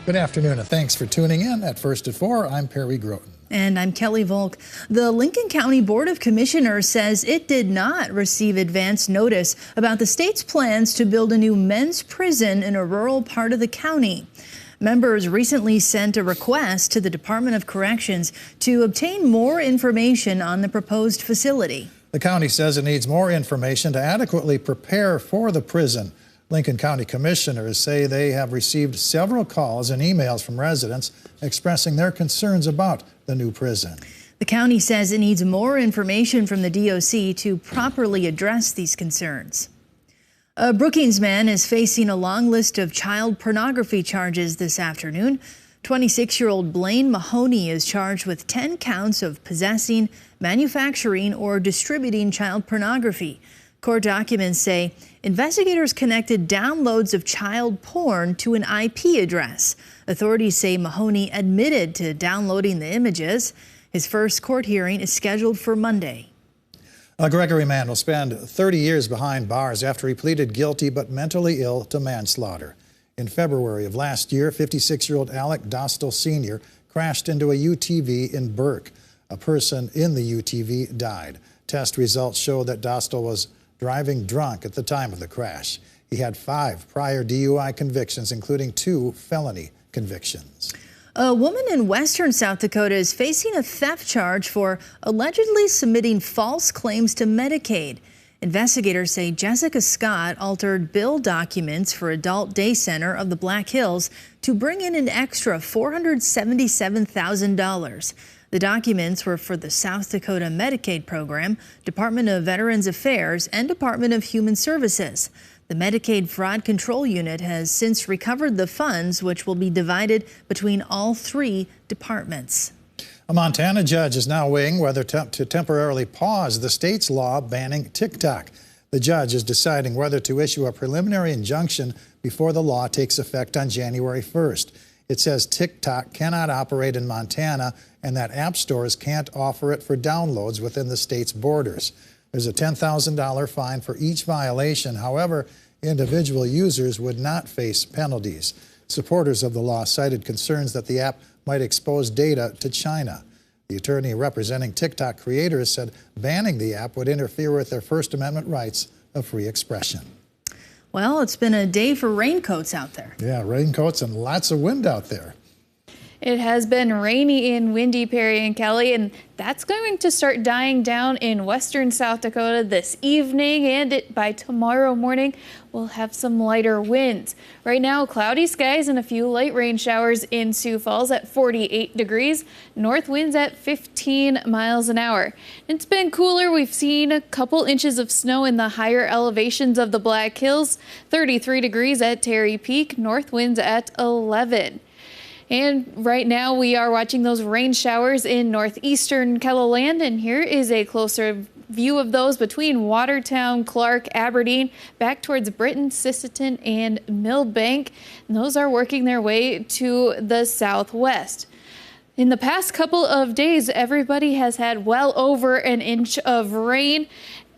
Good afternoon, and thanks for tuning in. At First at 4, I'm Perry Groten. And I'm Kelly Volk. The Lincoln County Board of Commissioners says it did not receive advance notice about the state's plans to build a new men's prison in a rural part of the county. Members recently sent a request to the Department of Corrections to obtain more information on the proposed facility. The county says it needs more information to adequately prepare for the prison. Lincoln County Commissioners say they have received several calls and emails from residents expressing their concerns about the new prison. The county says it needs more information from the DOC to properly address these concerns. A Brookings man is facing a long list of child pornography charges this afternoon. 26-year-old Blaine Mahoney is charged with 10 counts of possessing, manufacturing, or distributing child pornography. Court documents say investigators connected downloads of child porn to an IP address. Authorities say Mahoney admitted to downloading the images. His first court hearing is scheduled for Monday. A Gregory man will spend 30 years behind bars after he pleaded guilty but mentally ill to manslaughter. In February of last year, 56-year-old Alec Dostal Sr. crashed into a UTV in Burke. A person in the UTV died. Test results show that Dostal was driving drunk at the time of the crash. He had 5 prior DUI convictions, including 2 felony convictions. A woman in western South Dakota is facing a theft charge for allegedly submitting false claims to Medicaid. Investigators say Jessica Scott altered bill documents for Adult Day Center of the Black Hills to bring in an extra $477,000. The documents were for the South Dakota Medicaid program, Department of Veterans Affairs, and Department of Human Services. The Medicaid Fraud Control Unit has since recovered the funds, which will be divided between all 3 departments. A Montana judge is now weighing whether to temporarily pause the state's law banning TikTok. The judge is deciding whether to issue a preliminary injunction before the law takes effect on January 1st. It says TikTok cannot operate in Montana and that app stores can't offer it for downloads within the state's borders. There's a $10,000 fine for each violation. However, individual users would not face penalties. Supporters of the law cited concerns that the app might expose data to China. The attorney representing TikTok creators said banning the app would interfere with their First Amendment rights of free expression. Well, it's been a day for raincoats out there. Yeah, raincoats and lots of wind out there. It has been rainy and windy, Perry and Kelly, and that's going to start dying down in western South Dakota this evening, and by tomorrow morning we'll have some lighter winds. Right now, cloudy skies and a few light rain showers in Sioux Falls at 48 degrees, north winds at 15 miles an hour. It's been cooler. We've seen a couple inches of snow in the higher elevations of the Black Hills, 33 degrees at Terry Peak, north winds at 11. And right now we are watching those rain showers in northeastern KELOLAND, and here is a closer view of those between Watertown, Clark, Aberdeen, back towards Britton, Sisseton, and Millbank. And those are working their way to the southwest. In the past couple of days, everybody has had well over an inch of rain.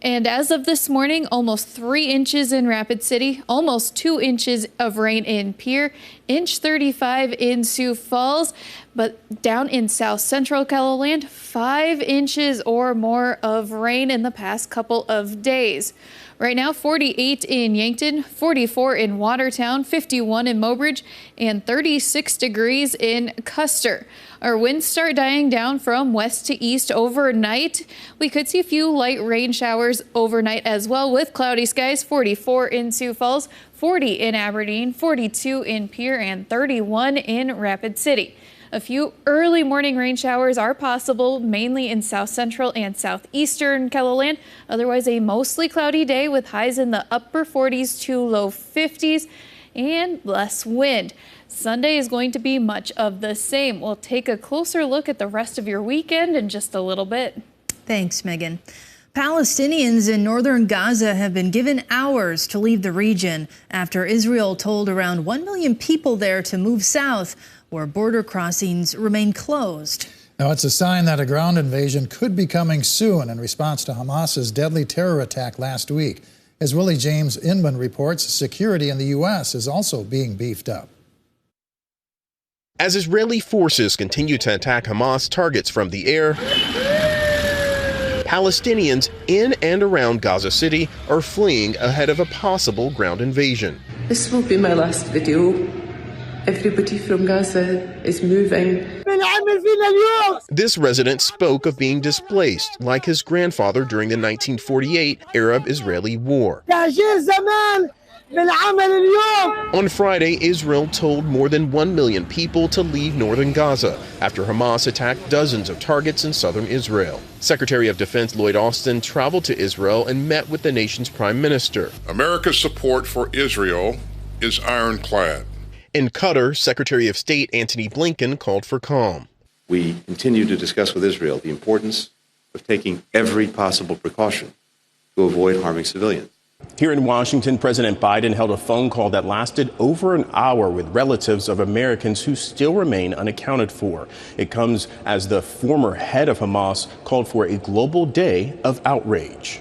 And as of this morning, almost 3 inches in Rapid City, almost 2 inches of rain in Pierre, inch 35 in Sioux Falls, but down in south central KELOLAND, 5 inches or more of rain in the past couple of days. Right now, 48 in Yankton, 44 in Watertown, 51 in Mobridge, and 36 degrees in Custer. Our winds start dying down from west to east overnight. We could see a few light rain showers overnight as well, with cloudy skies, 44 in Sioux Falls, 40 in Aberdeen, 42 in Pierre, and 31 in Rapid City. A few early morning rain showers are possible, mainly in south central and southeastern KELOLAND. Otherwise, a mostly cloudy day with highs in the upper 40s to low 50s and less wind. Sunday is going to be much of the same. We'll take a closer look at the rest of your weekend in just a little bit. Thanks, Megan. Palestinians in northern Gaza have been given hours to leave the region after Israel told around 1 million people there to move south, where border crossings remain closed. Now, it's a sign that a ground invasion could be coming soon in response to Hamas's deadly terror attack last week. As Willie James Inman reports, security in the U.S. is also being beefed up. As Israeli forces continue to attack Hamas targets from the air, Palestinians in and around Gaza City are fleeing ahead of a possible ground invasion. This will be my last video. Everybody from Gaza is moving. This resident spoke of being displaced like his grandfather during the 1948 Arab-Israeli War. On Friday, Israel told more than 1 million people to leave northern Gaza after Hamas attacked dozens of targets in southern Israel. Secretary of Defense Lloyd Austin traveled to Israel and met with the nation's prime minister. America's support for Israel is ironclad. In Qatar, Secretary of State Antony Blinken called for calm. We continue to discuss with Israel the importance of taking every possible precaution to avoid harming civilians. Here in Washington, President Biden held a phone call that lasted over an hour with relatives of Americans who still remain unaccounted for. It comes as the former head of Hamas called for a global day of outrage.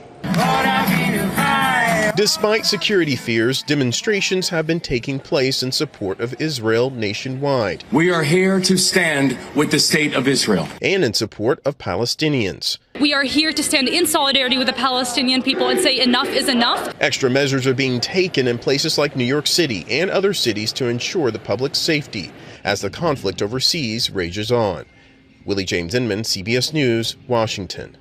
Despite security fears, demonstrations have been taking place in support of Israel nationwide. We are here to stand with the state of Israel. And in support of Palestinians. We are here to stand in solidarity with the Palestinian people and say enough is enough. Extra measures are being taken in places like New York City and other cities to ensure the public's safety as the conflict overseas rages on. Willie James Inman, CBS News, Washington.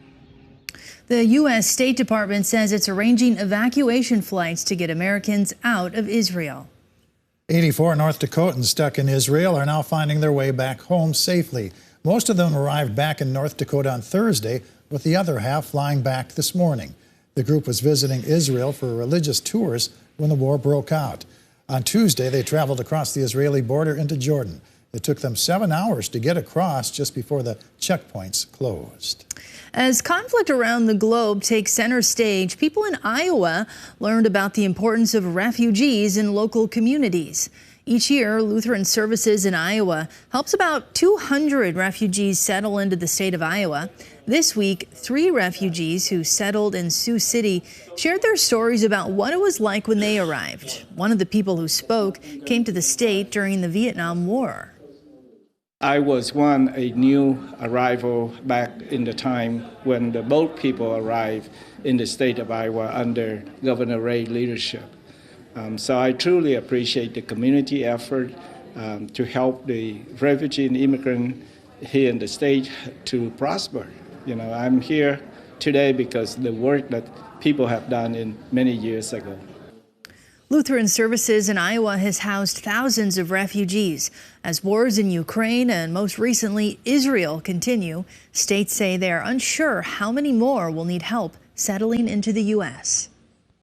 The U.S. State Department says it's arranging evacuation flights to get Americans out of Israel. 84 North Dakotans stuck in Israel are now finding their way back home safely. Most of them arrived back in North Dakota on Thursday, with the other half flying back this morning. The group was visiting Israel for religious tours when the war broke out. On Tuesday, they traveled across the Israeli border into Jordan. It took them 7 hours to get across just before the checkpoints closed. As conflict around the globe takes center stage, people in Iowa learned about the importance of refugees in local communities. Each year, Lutheran Services in Iowa helps about 200 refugees settle into the state of Iowa. This week, 3 refugees who settled in Sioux City shared their stories about what it was like when they arrived. One of the people who spoke came to the state during the Vietnam War. I was a new arrival back in the time when the boat people arrived in the state of Iowa under Governor Ray's leadership. So I truly appreciate the community effort to help the refugee and immigrant here in the state to prosper. You know, I'm here today because of the work that people have done in many years ago. Lutheran Services in Iowa has housed thousands of refugees. As wars in Ukraine and most recently Israel continue, states say they are unsure how many more will need help settling into the U.S.